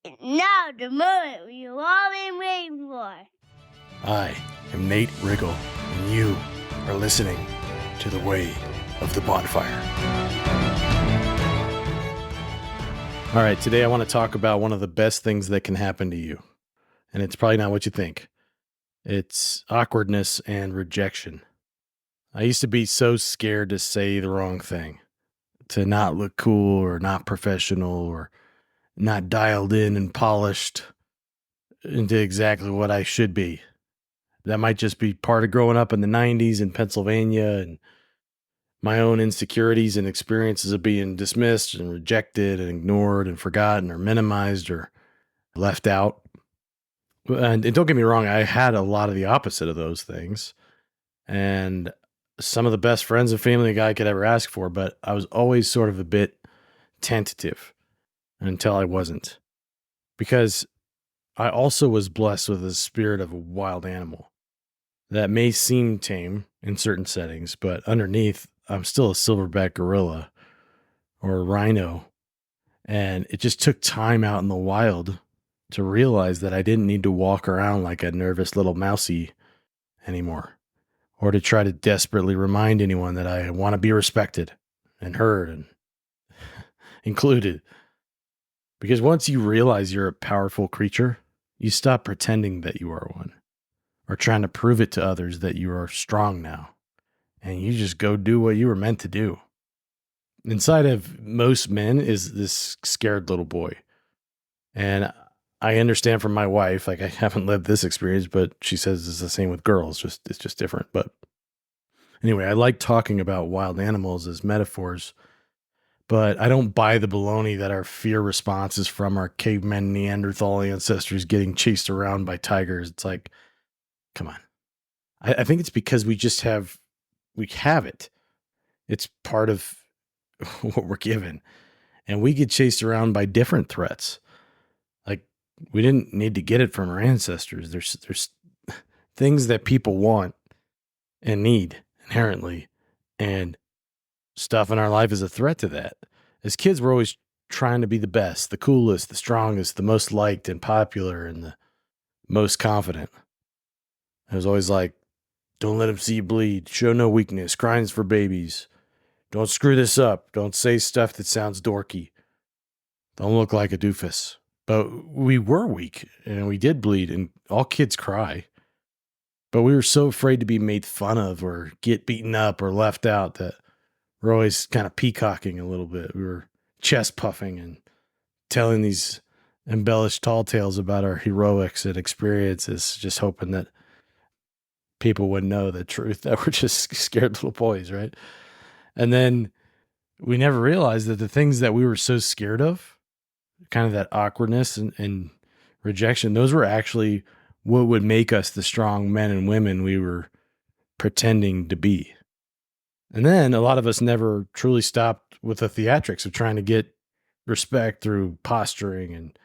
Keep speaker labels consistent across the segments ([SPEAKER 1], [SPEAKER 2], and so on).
[SPEAKER 1] Now the moment we've all been waiting for.
[SPEAKER 2] I am Nate Riggle, and you are listening to The Way of the Bonfire. All right, today I want to talk about one of the best things that can happen to you. And it's probably not what you think. It's awkwardness and rejection. I used to be so scared to say the wrong thing, to not look cool or not professional or not dialed in and polished into exactly what I should be. That might just be part of growing up in the 90s in Pennsylvania and my own insecurities and experiences of being dismissed and rejected and ignored and forgotten or minimized or left out. And don't get me wrong, I had a lot of the opposite of those things. And some of the best friends and family a guy could ever ask for, but I was always sort of a bit tentative until I wasn't. Because I also was blessed with the spirit of a wild animal that may seem tame in certain settings, but underneath, I'm still a silverback gorilla or a rhino. And it just took time out in the wild to realize that I didn't need to walk around like a nervous little mousey anymore, or to try to desperately remind anyone that I want to be respected and heard and included. Because once you realize you're a powerful creature, you stop pretending that you are one, or trying to prove it to others that you are strong now, and you just go do what you were meant to do. Inside of most men is this scared little boy. And I understand from my wife, like I haven't lived this experience, but she says it's the same with girls, it's just different. But anyway, I like talking about wild animals as metaphors, but I don't buy the baloney that our fear response is from our cavemen Neanderthal ancestors getting chased around by tigers. It's like, come on. I think it's because we have it. It's part of what we're given. And we get chased around by different threats. Like, we didn't need to get it from our ancestors. There's things that people want and need inherently, and stuff in our life is a threat to that. As kids, we're always trying to be the best, the coolest, the strongest, the most liked and popular, and the most confident. It was always like, don't let them see you bleed, show no weakness, crying's for babies. Don't screw this up. Don't say stuff that sounds dorky. Don't look like a doofus. But we were weak and we did bleed, and all kids cry. But we were so afraid to be made fun of or get beaten up or left out that we're always kind of peacocking a little bit. We were chest puffing and telling these embellished tall tales about our heroics and experiences, just hoping that people would know the truth, that we're just scared little boys, right? And then we never realized that the things that we were so scared of, kind of that awkwardness and rejection, those were actually what would make us the strong men and women we were pretending to be. And then a lot of us never truly stopped with the theatrics of trying to get respect through posturing and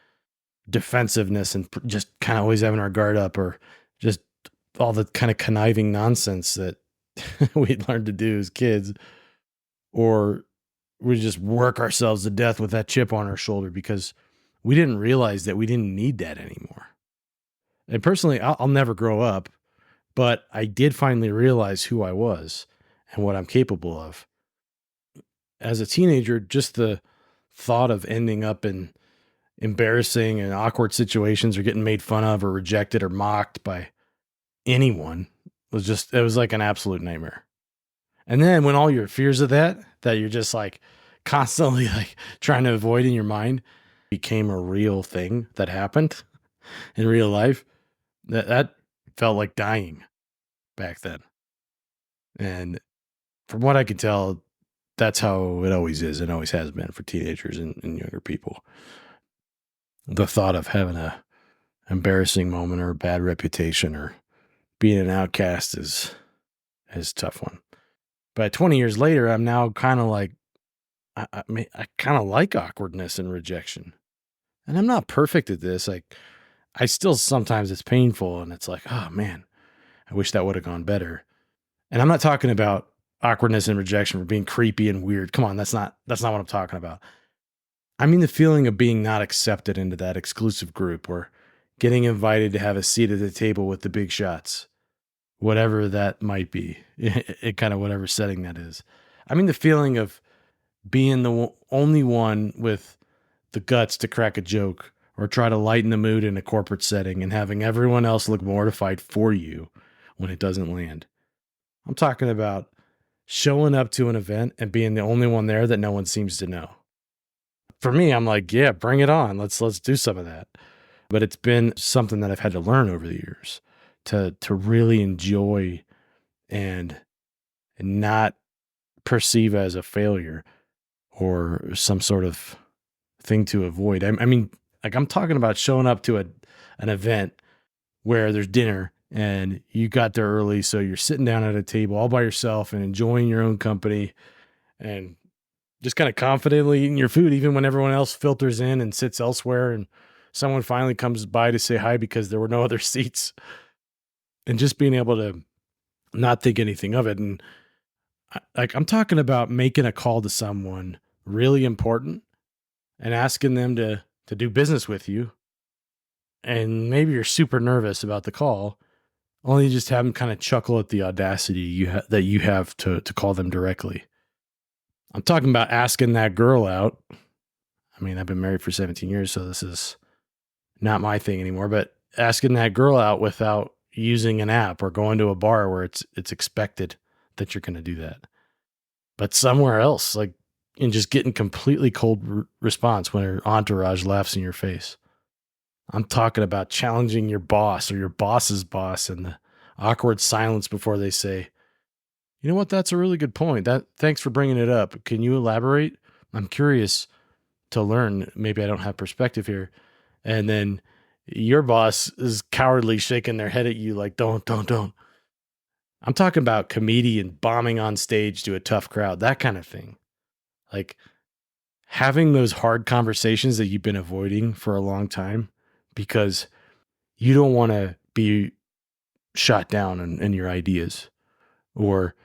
[SPEAKER 2] defensiveness and just kind of always having our guard up, or just all the kind of conniving nonsense that we'd learned to do as kids. Or we just work ourselves to death with that chip on our shoulder because we didn't realize that we didn't need that anymore. And personally, I'll never grow up, but I did finally realize who I was and what I'm capable of. As a teenager, just the thought of ending up in embarrassing and awkward situations or getting made fun of or rejected or mocked by anyone it was like an absolute nightmare. And then when all your fears of that you're just like constantly like trying to avoid in your mind became a real thing that happened in real life, that felt like dying back then. And from what I can tell, that's how it always is and always has been for teenagers and younger people. The thought of having a embarrassing moment or a bad reputation or being an outcast is a tough one. But 20 years later, I'm now kind of like, I kind of like awkwardness and rejection. And I'm not perfect at this. Like, I still, sometimes it's painful and it's like, oh man, I wish that would have gone better. And I'm not talking about awkwardness and rejection for being creepy and weird. Come on, that's not what I'm talking about. I mean, the feeling of being not accepted into that exclusive group or getting invited to have a seat at the table with the big shots, whatever that might be, it kind of whatever setting that is. I mean, the feeling of being the only one with the guts to crack a joke or try to lighten the mood in a corporate setting and having everyone else look mortified for you when it doesn't land. I'm talking about showing up to an event and being the only one there that no one seems to know. For me, I'm like, yeah, bring it on. Let's do some of that. But it's been something that I've had to learn over the years to really enjoy and not perceive as a failure or some sort of thing to avoid. I mean, like I'm talking about showing up to an event where there's dinner and you got there early, so you're sitting down at a table all by yourself and enjoying your own company and just kind of confidently eating your food, even when everyone else filters in and sits elsewhere and someone finally comes by to say hi because there were no other seats, and just being able to not think anything of it. And like I'm talking about making a call to someone really important and asking them to do business with you. And maybe you're super nervous about the call, only just have them kind of chuckle at the audacity that you have to call them directly. I'm talking about asking that girl out. I mean, I've been married for 17 years, so this is not my thing anymore, but asking that girl out without using an app or going to a bar where it's expected that you're going to do that. But somewhere else, like, and just getting completely cold response when her entourage laughs in your face. I'm talking about challenging your boss or your boss's boss and the awkward silence before they say, "You know what? That's a really good point. Thanks for bringing it up. Can you elaborate? I'm curious to learn. Maybe I don't have perspective here." And then your boss is cowardly shaking their head at you like, don't. I'm talking about comedian bombing on stage to a tough crowd, that kind of thing. Like having those hard conversations that you've been avoiding for a long time because you don't want to be shot down in your ideas, or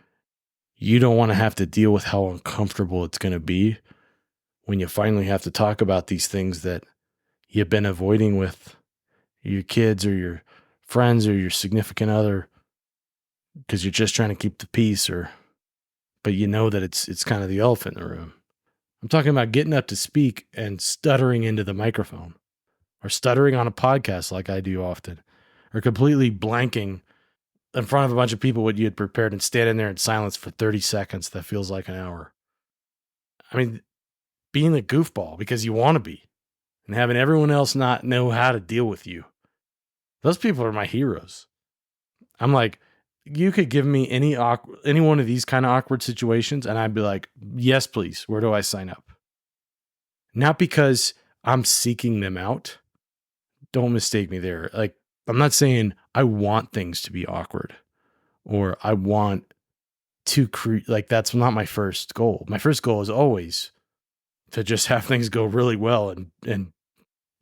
[SPEAKER 2] you don't want to have to deal with how uncomfortable it's going to be when you finally have to talk about these things that you've been avoiding with your kids or your friends or your significant other because you're just trying to keep the peace, but you know that it's kind of the elephant in the room. I'm talking about getting up to speak and stuttering into the microphone, or stuttering on a podcast like I do often, or completely blanking in front of a bunch of people what you had prepared and standing there in silence for 30 seconds that feels like an hour. I mean, being a goofball because you want to be and having everyone else not know how to deal with you. Those people are my heroes. I'm like, you could give me any one of these kind of awkward situations and I'd be like, yes, please. Where do I sign up? Not because I'm seeking them out. Don't mistake me there. Like, I'm not saying I want things to be awkward or I want to create, like, that's not my first goal. My first goal is always to just have things go really well and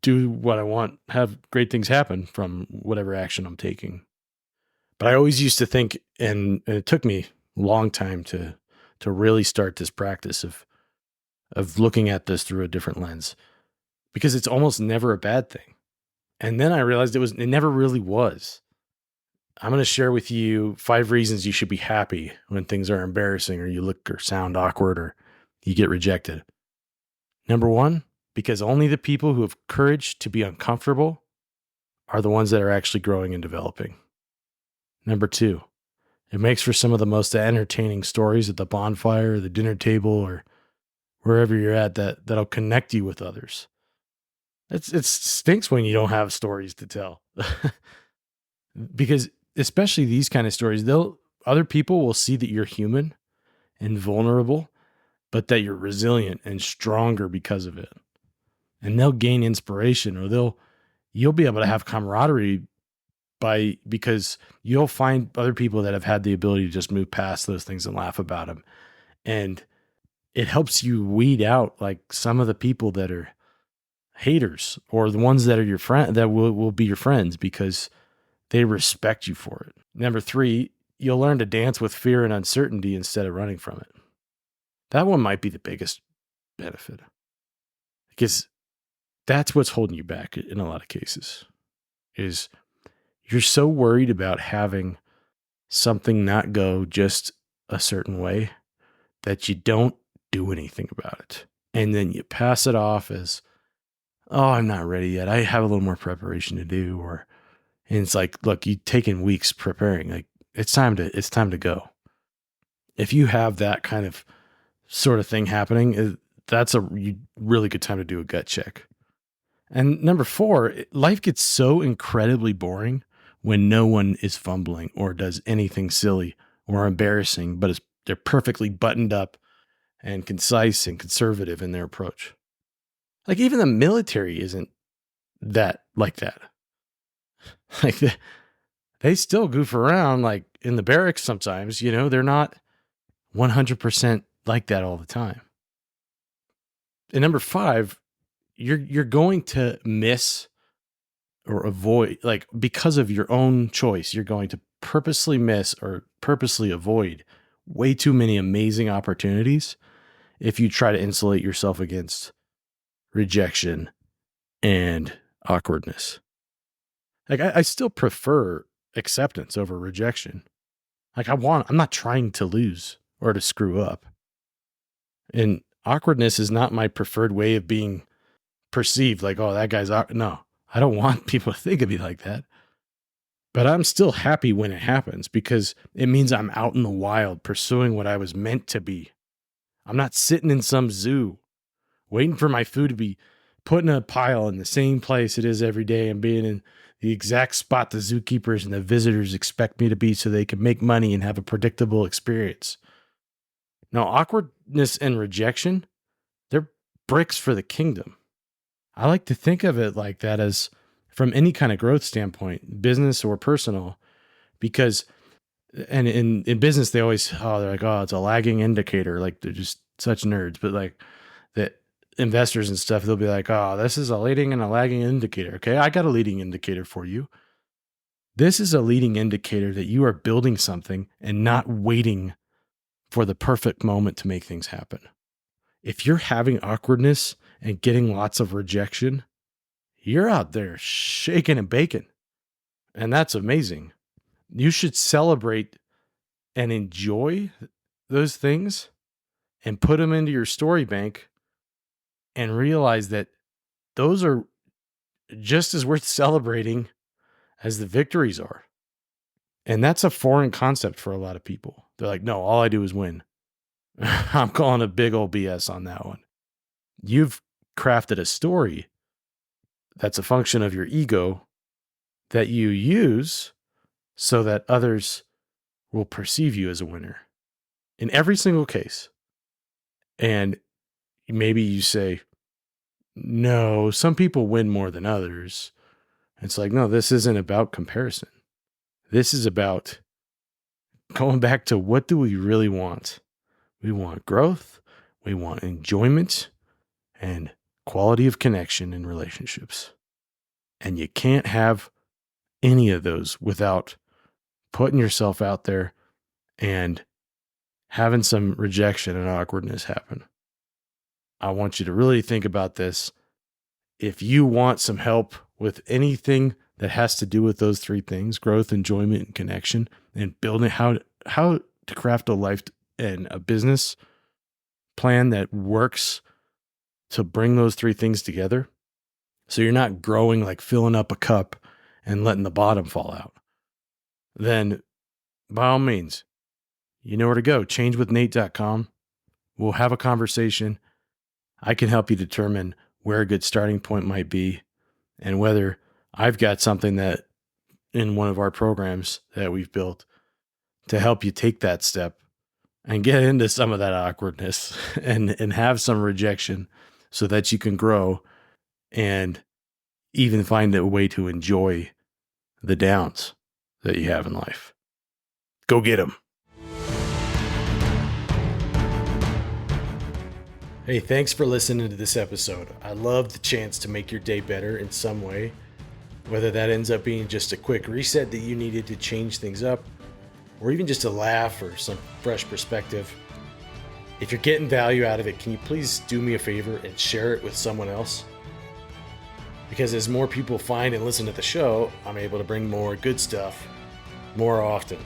[SPEAKER 2] do what I want, have great things happen from whatever action I'm taking. But I always used to think, and it took me a long time to really start this practice of looking at this through a different lens, because it's almost never a bad thing. And then I realized it never really was. I'm going to share with you 5 reasons you should be happy when things are embarrassing or you look or sound awkward or you get rejected. Number 1, because only the people who have courage to be uncomfortable are the ones that are actually growing and developing. Number 2, it makes for some of the most entertaining stories at the bonfire or the dinner table or wherever you're at that'll connect you with others. It stinks when you don't have stories to tell. Because especially these kind of stories, other people will see that you're human and vulnerable, but that you're resilient and stronger because of it. And they'll gain inspiration, or you'll be able to have camaraderie because you'll find other people that have had the ability to just move past those things and laugh about them. And it helps you weed out like some of the people that are haters or the ones that are your friend that will be your friends because they respect you for it. Number 3, you'll learn to dance with fear and uncertainty instead of running from it. That one might be the biggest benefit. Because that's what's holding you back in a lot of cases, is you're so worried about having something not go just a certain way that you don't do anything about it. And then you pass it off as, oh, I'm not ready yet. I have a little more preparation to do. And it's like, look, you've taken weeks preparing. Like, it's time to go. If you have that kind of sort of thing happening, that's a really good time to do a gut check. And number 4, life gets so incredibly boring when no one is fumbling or does anything silly or embarrassing, but they're perfectly buttoned up and concise and conservative in their approach. Like, even the military isn't that like that. Like, they still goof around like in the barracks sometimes, they're not 100% like that all the time. And number 5, you're going to miss or avoid, like, because of your own choice, you're going to purposely miss or purposely avoid way too many amazing opportunities if you try to insulate yourself against rejection and awkwardness. Like, I still prefer acceptance over rejection. Like, I'm not trying to lose or to screw up. And awkwardness is not my preferred way of being perceived. Like, oh, that guy's awkward. No, I don't want people to think of me like that. But I'm still happy when it happens because it means I'm out in the wild pursuing what I was meant to be. I'm not sitting in some zoo waiting for my food to be put in a pile in the same place it is every day and being in the exact spot the zookeepers and the visitors expect me to be so they can make money and have a predictable experience. Now, awkwardness and rejection, they're bricks for the kingdom. I like to think of it like that, as from any kind of growth standpoint, business or personal, because, and in business, they're like, oh, it's a lagging indicator. Like, they're just such nerds, but like the investors and stuff, they'll be like, oh, this is a leading and a lagging indicator. Okay, I got a leading indicator for you. This is a leading indicator that you are building something and not waiting for the perfect moment to make things happen. If you're having awkwardness and getting lots of rejection, you're out there shaking and baking. And that's amazing. You should celebrate and enjoy those things and put them into your story bank and realize that those are just as worth celebrating as the victories are. And that's a foreign concept for a lot of people. They're like, no, all I do is win. I'm calling a big old BS on that one. You've crafted a story that's a function of your ego that you use so that others will perceive you as a winner in every single case. And maybe you say, no, some people win more than others. It's like, no, this isn't about comparison. This is about going back to, what do we really want? We want growth. We want enjoyment and quality of connection in relationships. And you can't have any of those without putting yourself out there and having some rejection and awkwardness happen. I want you to really think about this. If you want some help with anything that has to do with those 3 things, growth, enjoyment, and connection, and building how to craft a life and a business plan that works to bring those 3 things together, so you're not growing like filling up a cup and letting the bottom fall out, then by all means, you know where to go. Changewithnate.com. We'll have a conversation. I can help you determine where a good starting point might be and whether I've got something that in one of our programs that we've built to help you take that step and get into some of that awkwardness and have some rejection so that you can grow and even find a way to enjoy the downs that you have in life. Go get them. Hey, thanks for listening to this episode. I love the chance to make your day better in some way, whether that ends up being just a quick reset that you needed to change things up, or even just a laugh or some fresh perspective. If you're getting value out of it, can you please do me a favor and share it with someone else? Because as more people find and listen to the show, I'm able to bring more good stuff more often.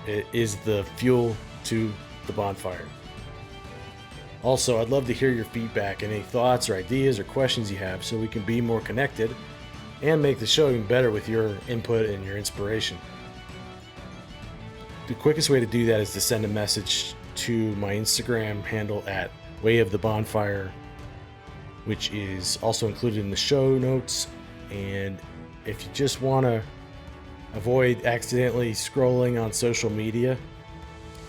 [SPEAKER 2] It is the fuel to the bonfire. Also, I'd love to hear your feedback and any thoughts or ideas or questions you have so we can be more connected and make the show even better with your input and your inspiration. The quickest way to do that is to send a message to my Instagram handle at Way of the Bonfire, which is also included in the show notes. And if you just want to avoid accidentally scrolling on social media,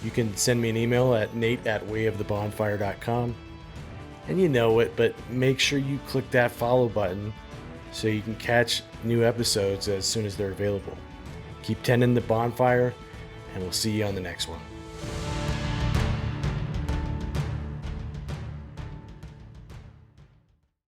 [SPEAKER 2] you can send me an email at nate@wayofthebonfire.com. And you know it, but make sure you click that follow button so you can catch new episodes as soon as they're available. Keep tending the bonfire, and we'll see you on the next one.